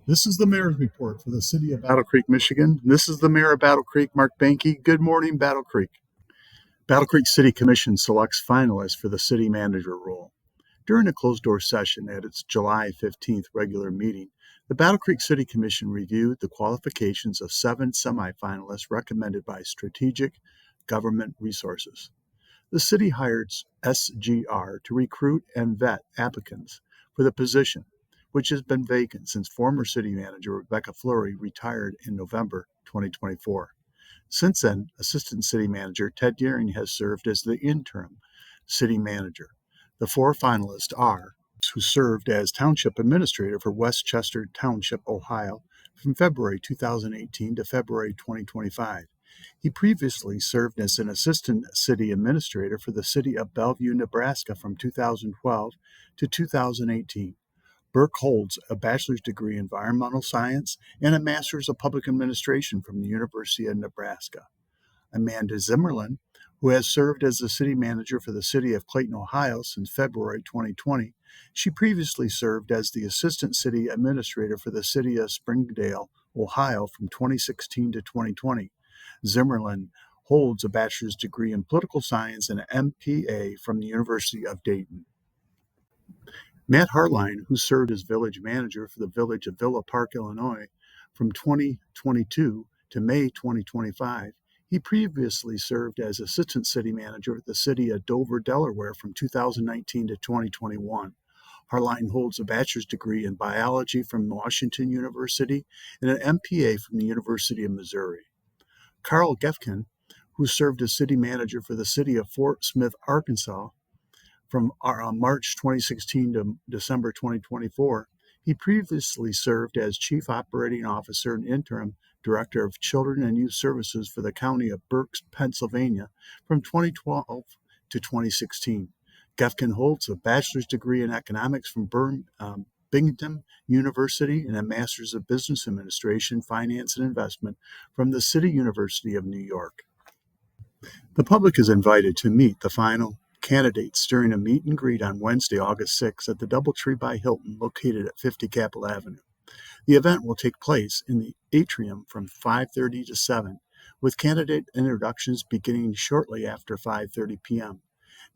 This is the Mayor's Report for the City of Battle Creek, Michigan. This is the Mayor of Battle Creek, Mark Behnke. Good morning, Battle Creek. Battle Creek City Commission selects finalists for the city manager role. During a closed-door session at its July 15th regular meeting, the Battle Creek City Commission reviewed the qualifications of 7 semifinalists recommended by Strategic Government Resources. The city hired SGR to recruit and vet applicants for the position, which has been vacant since former city manager Rebecca Fleury retired in November 2024. Since then, Assistant City Manager Ted Deering has served as the interim city manager. The 4 finalists are who served as Township Administrator for Westchester Township, Ohio, from February 2018 to February 2025. He previously served as an Assistant City Administrator for the City of Bellevue, Nebraska from 2012 to 2018. Burke holds a bachelor's degree in environmental science and a master's of public administration from the University of Nebraska. Amanda Zimmerlin, who has served as the city manager for the City of Clayton, Ohio since February 2020. She previously served as the assistant city administrator for the City of Springdale, Ohio from 2016 to 2020. Zimmerlin holds a bachelor's degree in political science and an MPA from the University of Dayton. Matt Hartline, who served as village manager for the village of Villa Park, Illinois from 2022 to May 2025, he previously served as assistant city manager at the City of Dover, Delaware from 2019 to 2021. Hartline holds a bachelor's degree in biology from Washington University and an MPA from the University of Missouri. Carl Gefkin, who served as city manager for the City of Fort Smith, Arkansas, from March 2016 to December 2024, he previously served as Chief Operating Officer and Interim Director of Children and Youth Services for the County of Berks, Pennsylvania, from 2012 to 2016. Gefkin holds a bachelor's degree in economics from Binghamton University and a master's of business administration, finance, and investment from the City University of New York. The public is invited to meet the final candidates during a meet and greet on Wednesday, August 6th at the DoubleTree by Hilton located at 50 Capitol Avenue. The event will take place in the atrium from 5:30 to 7, with candidate introductions beginning shortly after 5:30 p.m.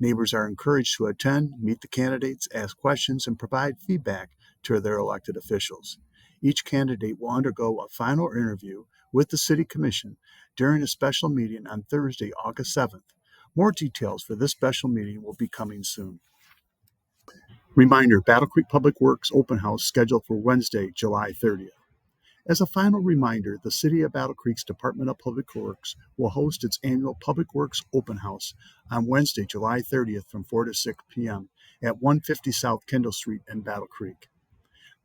Neighbors are encouraged to attend, meet the candidates, ask questions, and provide feedback to their elected officials. Each candidate will undergo a final interview with the City Commission during a special meeting on Thursday, August 7th. More details for this special meeting will be coming soon. Reminder, Battle Creek Public Works Open House scheduled for Wednesday, July 30th. As a final reminder, the City of Battle Creek's Department of Public Works will host its annual Public Works Open House on Wednesday, July 30th from 4 to 6 p.m. at 150 South Kendall Street in Battle Creek.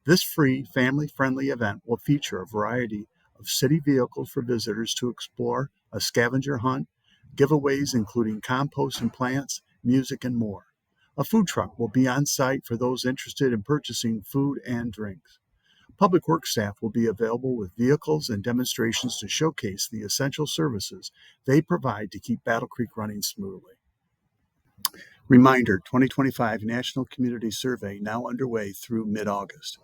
This free, family-friendly event will feature a variety of city vehicles for visitors to explore, a scavenger hunt, giveaways including compost and plants, music, and more. A food truck will be on site for those interested in purchasing food and drinks. Public Works staff will be available with vehicles and demonstrations to showcase the essential services they provide to keep Battle Creek running smoothly. Reminder, 2025 National Community Survey now underway through mid-August.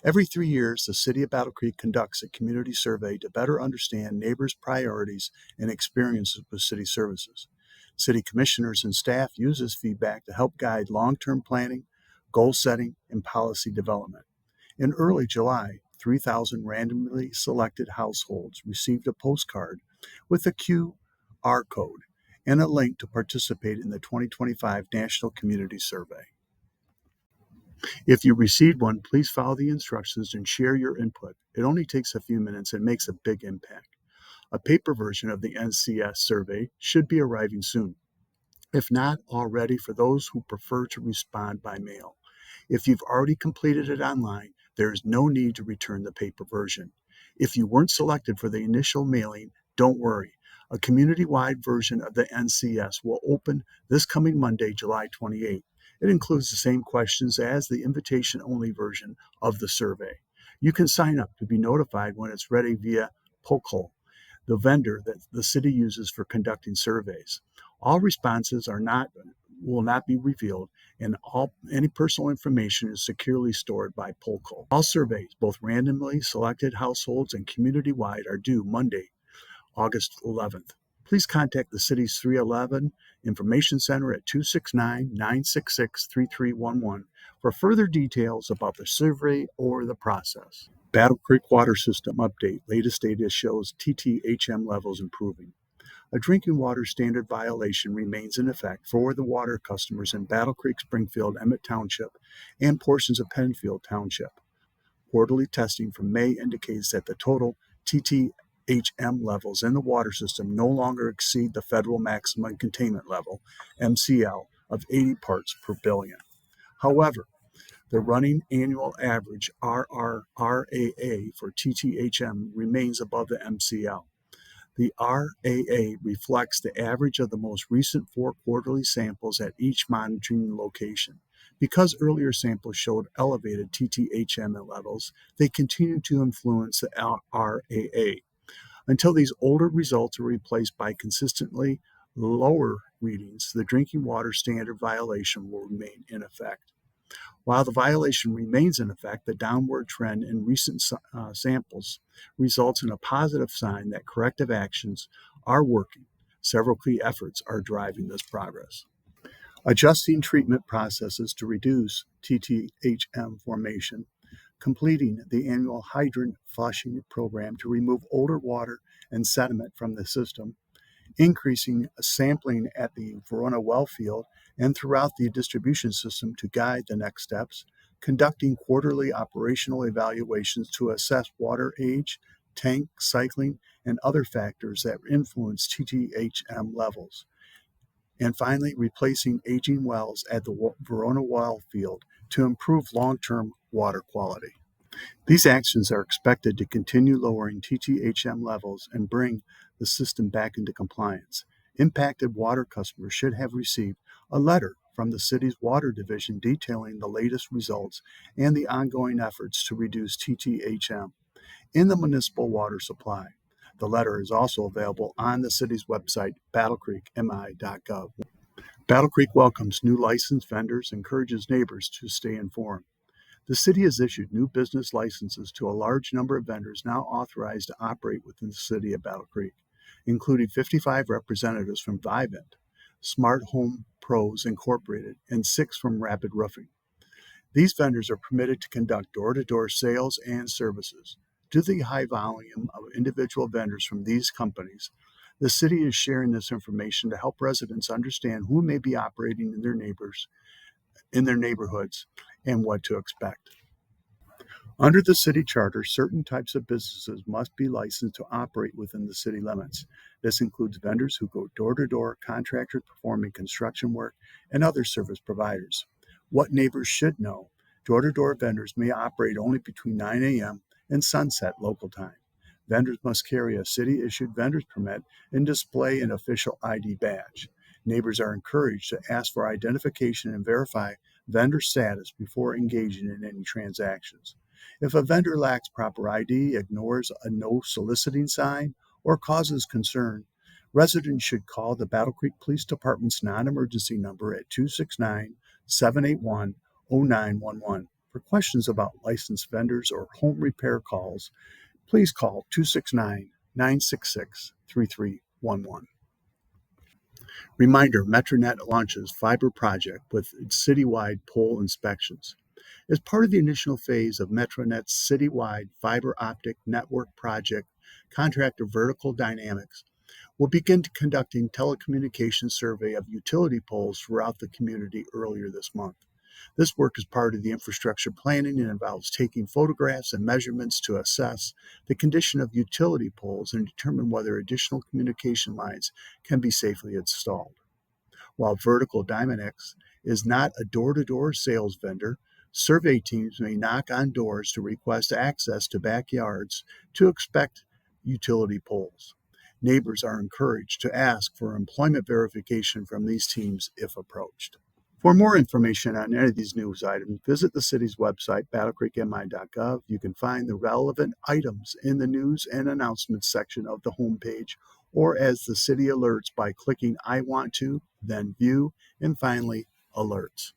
Every 3 years, the City of Battle Creek conducts a community survey to better understand neighbors' priorities and experiences with city services. City commissioners and staff use this feedback to help guide long-term planning, goal setting, and policy development. In early July, 3,000 randomly selected households received a postcard with a QR code and a link to participate in the 2025 National Community Survey. If you received one, please follow the instructions and share your input. It only takes a few minutes and makes a big impact. A paper version of the NCS survey should be arriving soon, if not already, for those who prefer to respond by mail. If you've already completed it online, there is no need to return the paper version. If you weren't selected for the initial mailing, don't worry. A community-wide version of the NCS will open this coming Monday, July 28th. It includes the same questions as the invitation-only version of the survey. You can sign up to be notified when it's ready via Pocal, the vendor that the city uses for conducting surveys. All responses are not will not be revealed, and any personal information is securely stored by Polco. All surveys, both randomly selected households and community-wide, are due Monday, August 11th. Please contact the city's 311 Information Center at 269-966-3311 for further details about the survey or the process. Battle Creek Water System Update. Latest data shows TTHM levels improving. A drinking water standard violation remains in effect for the water customers in Battle Creek, Springfield, Emmett Township, and portions of Penfield Township. Quarterly testing from May indicates that the total TTHM levels in the water system no longer exceed the federal maximum containment level, MCL, of 80 parts per billion. However, the running annual average RRRAA for TTHM remains above the MCL. The RAA reflects the average of the most recent 4 quarterly samples at each monitoring location. Because earlier samples showed elevated TTHM levels, they continue to influence the RAA. Until these older results are replaced by consistently lower readings, the drinking water standard violation will remain in effect. While the violation remains in effect, the downward trend in recent samples results in a positive sign that corrective actions are working. Several key efforts are driving this progress. Adjusting treatment processes to reduce TTHM formation, completing the annual hydrant flushing program to remove older water and sediment from the system, increasing sampling at the Verona well field and throughout the distribution system to guide the next steps, conducting quarterly operational evaluations to assess water age, tank cycling, and other factors that influence TTHM levels, and finally replacing aging wells at the Verona well field to improve long-term water quality. These actions are expected to continue lowering TTHM levels and bring the system back into compliance. Impacted water customers should have received a letter from the city's water division detailing the latest results and the ongoing efforts to reduce TTHM in the municipal water supply. The letter is also available on the city's website, battlecreekmi.gov. Battle Creek welcomes new licensed vendors and encourages neighbors to stay informed. The city has issued new business licenses to a large number of vendors now authorized to operate within the city of Battle Creek, including 55 representatives from Vivint, Smart Home Pros Incorporated, and 6 from Rapid Roofing. These vendors are permitted to conduct door-to-door sales and services. Due to the high volume of individual vendors from these companies, the city is sharing this information to help residents understand who may be operating in their neighborhoods and what to expect. Under the city charter, certain types of businesses must be licensed to operate within the city limits. This includes vendors who go door-to-door, contractors performing construction work, and other service providers. What neighbors should know: door-to-door vendors may operate only between 9 a.m. and sunset local time. Vendors must carry a city-issued vendor's permit and display an official ID badge. Neighbors are encouraged to ask for identification and verify vendor status before engaging in any transactions. If a vendor lacks proper ID, ignores a no soliciting sign, or causes concern, residents should call the Battle Creek Police Department's non-emergency number at 269-781-0911. For questions about licensed vendors or home repair calls, please call 269-966-3311. Reminder: Metronet launches fiber project with citywide pole inspections. As part of the initial phase of Metronet's citywide fiber optic network project, contractor Vertical Dynamics will begin conducting telecommunications survey of utility poles throughout the community earlier this month. This work is part of the infrastructure planning and involves taking photographs and measurements to assess the condition of utility poles and determine whether additional communication lines can be safely installed. While Vertical Dynamics is not a door-to-door sales vendor, survey teams may knock on doors to request access to backyards to inspect utility poles. Neighbors are encouraged to ask for employment verification from these teams if approached. For more information on any of these news items, visit the city's website, battlecreekmi.gov. You can find the relevant items in the news and announcements section of the homepage, or as the city alerts by clicking I Want To, then View, and finally Alerts.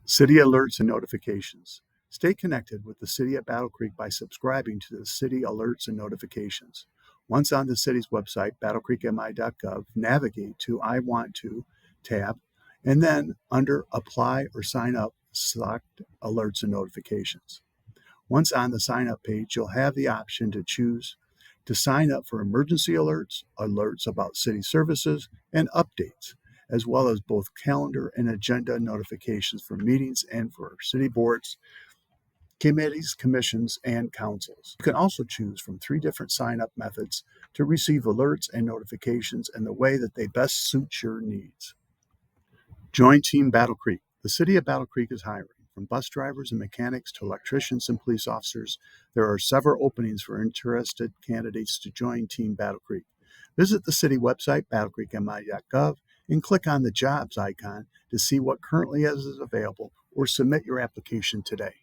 City alerts and notifications. Stay connected with the City of Battle Creek by subscribing to the City alerts and notifications. Once on the city's website, battlecreekmi.gov, navigate to I Want To tab, and then under Apply or Sign Up, select Alerts and Notifications. Once on the sign up page, you'll have the option to choose to sign up for emergency alerts, alerts about city services, and updates, as well as both calendar and agenda notifications for meetings and for city boards, committees, commissions, and councils. You can also choose from 3 different sign-up methods to receive alerts and notifications in the way that they best suit your needs. Join Team Battle Creek. The City of Battle Creek is hiring. From bus drivers and mechanics to electricians and police officers, there are several openings for interested candidates to join Team Battle Creek. Visit the city website, battlecreekmi.gov, and click on the jobs icon to see what currently is available or submit your application today.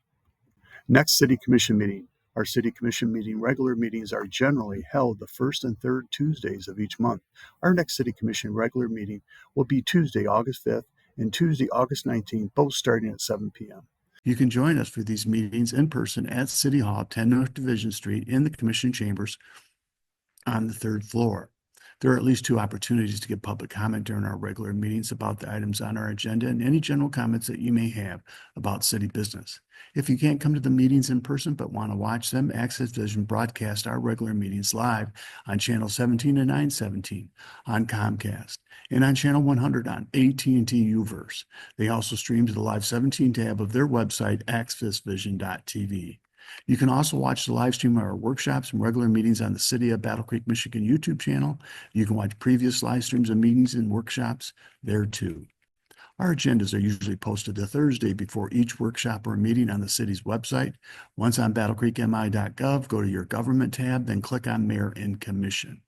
Next City Commission meeting. Our City Commission meeting regular meetings are generally held the first and third Tuesdays of each month. Our next City Commission regular meeting will be Tuesday, August 5th and Tuesday, August 19th, both starting at 7 p.m. You can join us for these meetings in person at City Hall, 10 North Division Street in the Commission chambers on the 3rd floor. There are at least 2 opportunities to give public comment during our regular meetings about the items on our agenda and any general comments that you may have about city business. If you can't come to the meetings in person but want to watch them, Access Vision broadcasts our regular meetings live on Channel 17 and 917 on Comcast and on Channel 100 on AT&T Uverse. They also stream to the Live 17 tab of their website, accessvision.tv. You can also watch the live stream of our workshops and regular meetings on the City of Battle Creek, Michigan YouTube channel. You can watch previous live streams of meetings and workshops there too. Our agendas are usually posted the Thursday before each workshop or meeting on the city's website. Once on battlecreekmi.gov, go to your government tab, then click on Mayor and Commission.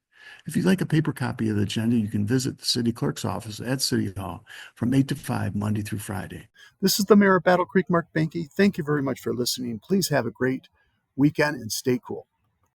If you'd like a paper copy of the agenda, you can visit the city clerk's office at City Hall from 8 to 5, Monday through Friday. This is the Mayor of Battle Creek, Mark Behnke. Thank you very much for listening. Please have a great weekend and stay cool.